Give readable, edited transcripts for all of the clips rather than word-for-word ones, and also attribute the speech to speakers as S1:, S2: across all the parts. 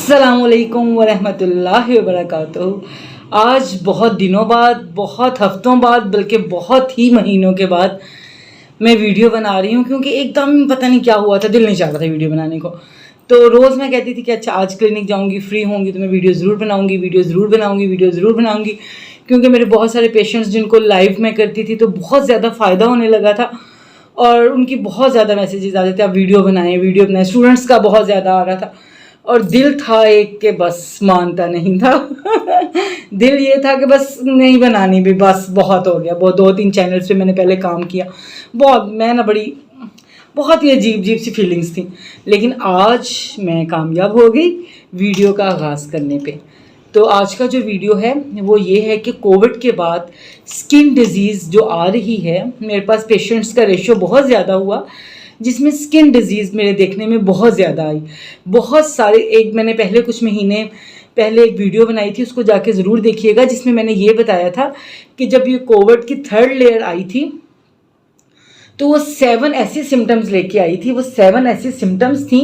S1: अस्सलामुअलैकुम वरहमतुल्लाहि वबरकातुहू। आज बहुत दिनों बाद, बहुत हफ्तों बाद, बल्कि बहुत ही महीनों के बाद मैं वीडियो बना रही हूँ, क्योंकि एकदम पता नहीं क्या हुआ था, दिल नहीं चाह रहा था वीडियो बनाने को। तो रोज़ मैं कहती थी कि अच्छा आज क्लिनिक जाऊँगी, फ्री होंगी तो मैं वीडियो ज़रूर बनाऊँगी, क्योंकि मेरे बहुत सारे पेशेंट्स जिनको लाइव में करती थी तो बहुत ज़्यादा फ़ायदा होने लगा था और उनकी बहुत ज़्यादा मैसेजेस आते थे, आप वीडियो बनाएं। स्टूडेंट्स का बहुत ज़्यादा आ रहा था और दिल था एक के बस मानता नहीं था दिल ये था कि बस नहीं बनानी भी, बस बहुत हो गया। बहुत 2-3 चैनल्स पे मैंने पहले काम किया, बहुत ही अजीब सी फीलिंग्स थी, लेकिन आज मैं कामयाब हो गई वीडियो का आगाज़ करने पे। तो आज का जो वीडियो है वो ये है कि कोविड के बाद स्किन डिजीज़ जो आ रही है, मेरे पास पेशेंट्स का रेशो बहुत ज़्यादा हुआ जिसमें स्किन डिजीज़ मेरे देखने में बहुत ज़्यादा आई। बहुत सारे, मैंने पहले कुछ महीने पहले एक वीडियो बनाई थी, उसको जाके ज़रूर देखिएगा, जिसमें मैंने ये बताया था कि जब ये कोविड की 3rd लेयर आई थी तो वो 7 ऐसे सिम्टम्स लेके आई थी। वो 7 ऐसी सिम्टम्स थी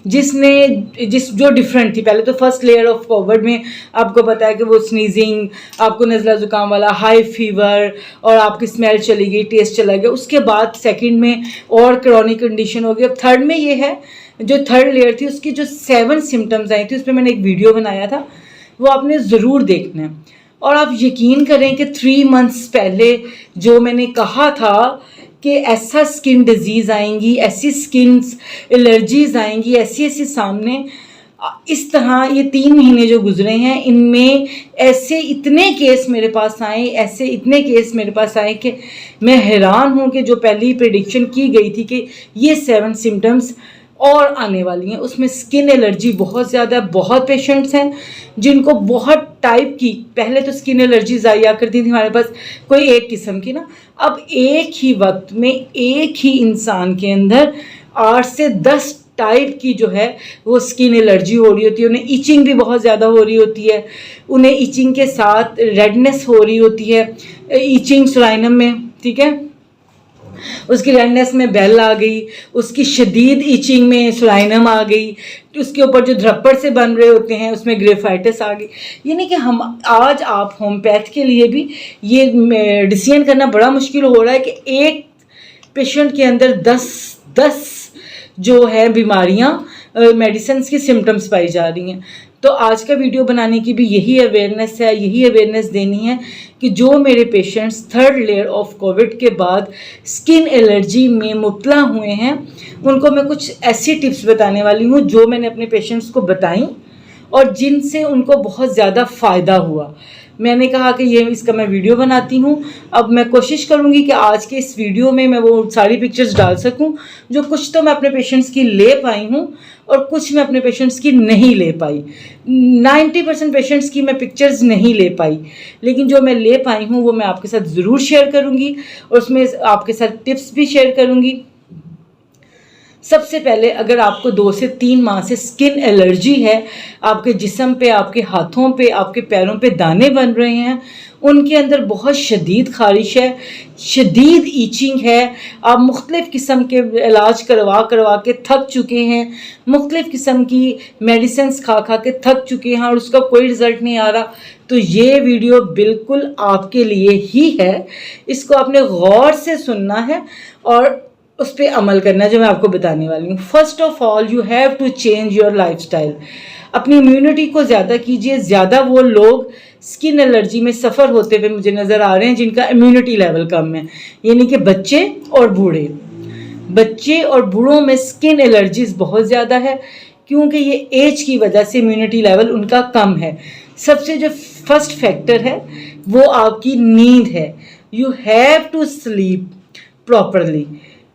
S1: जो डिफरेंट थी। पहले तो फर्स्ट लेयर ऑफ कोविड में आपको पता है कि वो स्नीजिंग, आपको नज़ला ज़ुकाम वाला, हाई फीवर और आपकी स्मेल चली गई, टेस्ट चला गया। उसके बाद सेकंड में और क्रॉनिक कंडीशन हो गई। अब थर्ड में ये है, जो 3rd लेयर थी उसकी जो 7 सिम्टम्स आई थी, उस पर मैंने एक वीडियो बनाया था, वो आपने ज़रूर देखना है। और आप यकीन करें कि 3 मंथ्स पहले जो मैंने कहा था कि ऐसा स्किन डिजीज़ आएंगी, ऐसी स्किन एलर्जीज़ आएंगी, ऐसी सामने, इस तरह ये 3 महीने जो गुजरे हैं इनमें ऐसे इतने केस मेरे पास आए कि मैं हैरान हूँ कि जो पहली प्रेडिक्शन की गई थी कि ये 7 सिम्टम्स और आने वाली हैं, उसमें स्किन एलर्जी बहुत ज़्यादा। बहुत पेशेंट्स हैं जिनको बहुत टाइप की, पहले तो स्किन एलर्जीज आया करती थी हमारे पास कोई एक किस्म की ना, अब एक ही वक्त में एक ही इंसान के अंदर 8 से 10 टाइप की जो है वो स्किन एलर्जी हो रही होती है। उन्हें इचिंग भी बहुत ज़्यादा हो रही होती है, उन्हें इचिंग के साथ रेडनेस हो रही होती है, इचिंग सोराइनम में, ठीक है, उसकी रेडनेस में बेल आ गई, उसकी शदीद इचिंग में सोराइनम आ गई, उसके ऊपर जो धब्बड़ से बन रहे होते हैं उसमें ग्रेफाइटिस आ गई। यानी कि हम आज आप होम्योपैथ के लिए भी ये डिसीजन करना बड़ा मुश्किल हो रहा है कि एक पेशेंट के अंदर 10 जो है बीमारियां, मेडिसिन की सिम्टम्स पाई जा रही हैं। तो आज का वीडियो बनाने की भी यही अवेयरनेस देनी है कि जो मेरे patients 3rd layer of Covid के बाद स्किन एलर्जी में मुब्तला हुए हैं, उनको मैं कुछ ऐसी टिप्स बताने वाली हूँ जो मैंने अपने पेशेंट्स को बताई और जिनसे उनको बहुत ज़्यादा फ़ायदा हुआ। मैंने कहा कि इसका मैं वीडियो बनाती हूँ। अब मैं कोशिश करूँगी कि आज के इस वीडियो में मैं वो सारी पिक्चर्स डाल सकूँ जो कुछ तो मैं अपने पेशेंट्स की ले पाई हूँ और कुछ मैं अपने पेशेंट्स की नहीं ले पाई। 90% पेशेंट्स की मैं पिक्चर्स नहीं ले पाई, लेकिन जो मैं ले पाई हूँ वो मैं आपके साथ ज़रूर शेयर करूँगी और उसमें आपके साथ टिप्स भी शेयर करूँगी। सबसे पहले, अगर आपको 2 से 3 माह से स्किन एलर्जी है, आपके जिस्म पे, आपके हाथों पे, आपके पैरों पे दाने बन रहे हैं, उनके अंदर बहुत शदीद खारिश है, शदीद ईचिंग है, आप मुख्तलिफ़ किस्म के इलाज करवा के थक चुके हैं, मुख्तलिफ़ किस्म की मेडिसिन खा के थक चुके हैं और उसका कोई रिज़ल्ट नहीं आ रहा, तो ये वीडियो बिल्कुल आपके लिए ही है। इसको आपने गौर से सुनना है और उस पर अमल करना जो मैं आपको बताने वाली हूँ। First of all, you have to change your lifestyle. अपनी इम्यूनिटी को ज़्यादा कीजिए। ज़्यादा वो लोग स्किन एलर्जी में सफ़र होते हुए मुझे नज़र आ रहे हैं जिनका इम्यूनिटी लेवल कम है, यानी कि बच्चे और बूढ़ों में स्किन एलर्जीज बहुत ज़्यादा है, क्योंकि ये एज की वजह से इम्यूनिटी लेवल उनका कम है। सबसे जो फर्स्ट फैक्टर है वो आपकी नींद है। You have to sleep properly.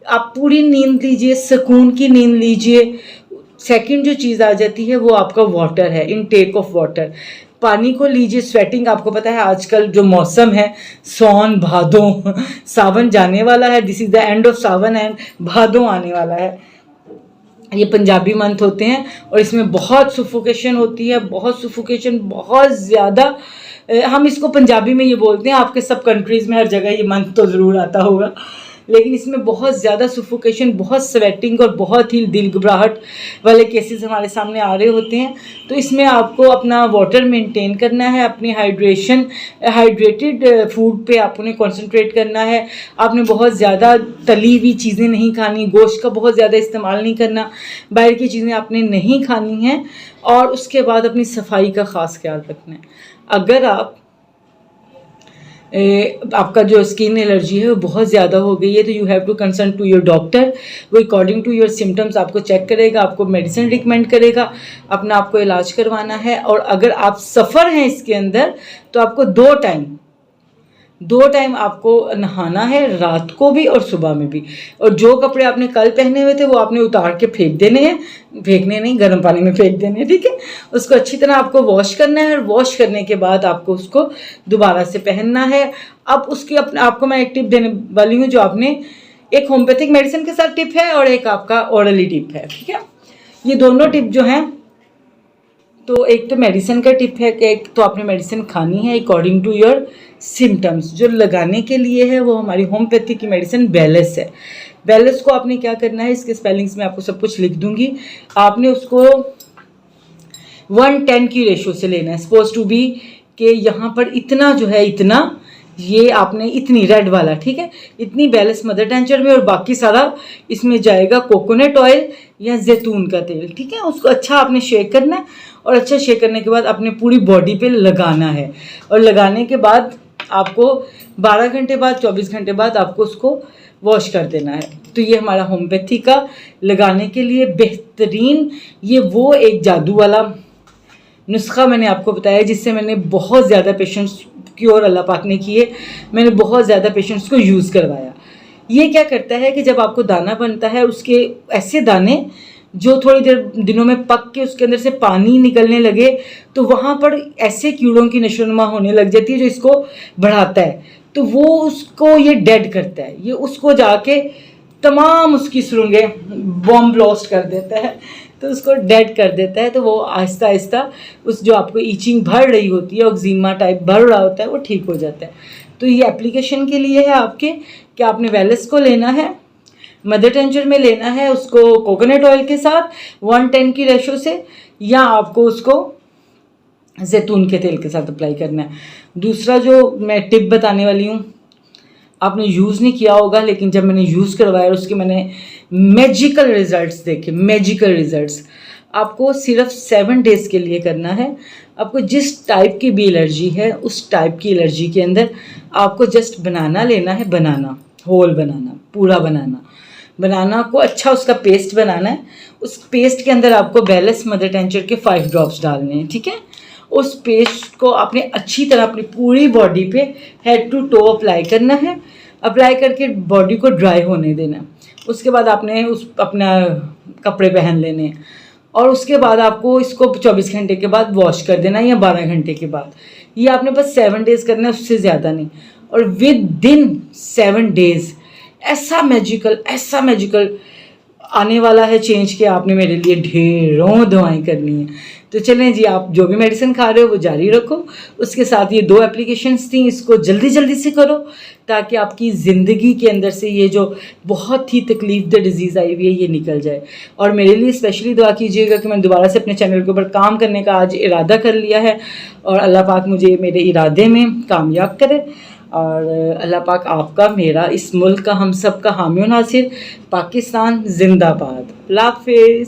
S1: आप पूरी नींद लीजिए, सुकून की नींद लीजिए। सेकंड जो चीज़ आ जाती है वो आपका वाटर है, इनटेक ऑफ वाटर। पानी को लीजिए। स्वेटिंग, आपको पता है आजकल जो मौसम है, सौन भादों, सावन जाने वाला है, this is the end of Sawan and Bhadon आने वाला है। ये पंजाबी मंथ होते हैं और इसमें बहुत सुफोकेशन होती है, बहुत ज़्यादा। हम इसको पंजाबी में ये बोलते हैं, आपके सब कंट्रीज़ में हर जगह ये मंथ तो ज़रूर आता होगा। लेकिन इसमें बहुत ज़्यादा सफोकेशन, बहुत स्वेटिंग और बहुत ही दिल घबराहट वाले केसेस हमारे सामने आ रहे होते हैं। तो इसमें आपको अपना वाटर मेंटेन करना है, अपनी हाइड्रेटेड फूड पे आपने कंसंट्रेट करना है। आपने बहुत ज़्यादा तली हुई चीज़ें नहीं खानी, गोश्त का बहुत ज़्यादा इस्तेमाल नहीं करना, बाहर की चीज़ें आपने नहीं खानी हैं, और उसके बाद अपनी सफाई का ख़ास ख्याल रखना है। अगर आपका जो स्किन एलर्जी है वो बहुत ज़्यादा हो गई है तो you have to consult to your doctor. वो अकॉर्डिंग टू योर सिम्टम्स आपको चेक करेगा, आपको मेडिसिन रिकमेंड करेगा, अपना आपको इलाज करवाना है। और अगर आप सफ़र हैं इसके अंदर तो आपको दो टाइम आपको नहाना है, रात को भी और सुबह में भी। और जो कपड़े आपने कल पहने हुए थे वो आपने उतार के फेंक देने हैं, फेंकने नहीं, गर्म पानी में फेंक देने हैं, ठीक है। उसको अच्छी तरह आपको वॉश करना है, और वॉश करने के बाद आपको उसको दोबारा से पहनना है। अब उसकी आपको मैं एक टिप देने वाली हूँ, जो आपने एक होम्योपैथिक मेडिसिन के साथ टिप है और एक आपका ओरली टिप है, ठीक है। ये दोनों टिप जो हैं, तो एक तो मेडिसिन का टिप है कि एक तो आपने मेडिसिन खानी है अकॉर्डिंग टू योर सिम्टम्स। जो लगाने के लिए है वो हमारी होम्योपैथी की मेडिसिन बेलेस है। बेलेस को आपने क्या करना है, इसके स्पेलिंग्स में आपको सब कुछ लिख दूंगी। आपने उसको 1:10 की रेशो से लेना है। सपोज टू बी कि यहाँ पर इतना जो है, इतना ये आपने इतनी रेड वाला, ठीक है, इतनी बेलेस मदर टेंचर में, और बाकी सारा इसमें जाएगा कोकोनट ऑयल या जैतून का तेल, ठीक है। उसको अच्छा आपने शेक करना है, और अच्छा शेक करने के बाद अपने पूरी बॉडी पे लगाना है। और लगाने के बाद आपको 12 घंटे बाद, 24 घंटे बाद आपको उसको वॉश कर देना है। तो ये हमारा होम्योपैथी का लगाने के लिए बेहतरीन, ये वो एक जादू वाला नुस्खा मैंने आपको बताया जिससे मैंने बहुत ज़्यादा पेशेंट्स क्योर अल्लाह पाक ने किए। मैंने बहुत ज़्यादा पेशेंट्स को यूज़ करवाया। ये क्या करता है कि जब आपको दाना बनता है, उसके ऐसे दाने जो थोड़ी देर दिनों में पक के उसके अंदर से पानी निकलने लगे, तो वहाँ पर ऐसे कीड़ों की नशोनुमा होने लग जाती है जो इसको बढ़ाता है। तो वो उसको ये डेड करता है, ये उसको जाके तमाम उसकी सुरंगें बॉम्ब ब्लास्ट कर देता है, तो उसको डेड कर देता है। तो वो आहिस्ता आहिस्ता उस जो आपको ईचिंग भर रही होती है, एक्जिमा टाइप भर रहा होता है, वो ठीक हो जाता है। तो ये एप्लीकेशन के लिए है आपके कि आपने वेलस को लेना है, मदर टेंचर में लेना है उसको कोकोनट ऑयल के साथ 1:10 की रेशो से, या आपको उसको जैतून के तेल के साथ अप्लाई करना है। दूसरा जो मैं टिप बताने वाली हूँ, आपने यूज़ नहीं किया होगा, लेकिन जब मैंने यूज़ करवाया उसके मैंने मैजिकल रिजल्ट्स देखे, मैजिकल रिजल्ट्स। आपको सिर्फ 7 डेज़ के लिए करना है। आपको जिस टाइप की भी एलर्जी है, उस टाइप की एलर्जी के अंदर आपको जस्ट बनाना लेना है, बनाना, होल बनाना, पूरा बनाना, बनाना को अच्छा उसका पेस्ट बनाना है। उस पेस्ट के अंदर आपको बेलेस मदर टेंचर के 5 ड्रॉप्स डालने हैं, ठीक है। उस पेस्ट को आपने अच्छी तरह अपनी पूरी बॉडी पे हेड टू टो अप्लाई करना है। अप्लाई करके बॉडी को ड्राई होने देना। उसके बाद आपने अपना कपड़े पहन लेने हैं, और उसके बाद आपको इसको 24 घंटे के बाद वॉश कर देना, या 12 घंटे के बाद। ये आपने बस 7 डेज़ करना है, उससे ज़्यादा नहीं। और विद इन 7 डेज़ ऐसा मैजिकल आने वाला है चेंज कि आपने मेरे लिए ढेरों दवाएं करनी है। तो चलें जी, आप जो भी मेडिसिन खा रहे हो वो जारी रखो। उसके साथ ये 2 एप्लीकेशंस थी, इसको जल्दी से करो ताकि आपकी ज़िंदगी के अंदर से ये जो बहुत ही तकलीफ दे डिज़ीज़ आई हुई है ये निकल जाए। और मेरे लिए स्पेशली दुआ कीजिएगा कि मैंने दोबारा से अपने चैनल के ऊपर काम करने का आज इरादा कर लिया है, और अल्लाह पाक मुझे मेरे इरादे में कामयाब करे। और अल्लाह पाक आपका, मेरा, इस मुल्क का, हम सब का हामी और नासिर। पाकिस्तान जिंदाबाद। अल्लाह हाफिज़।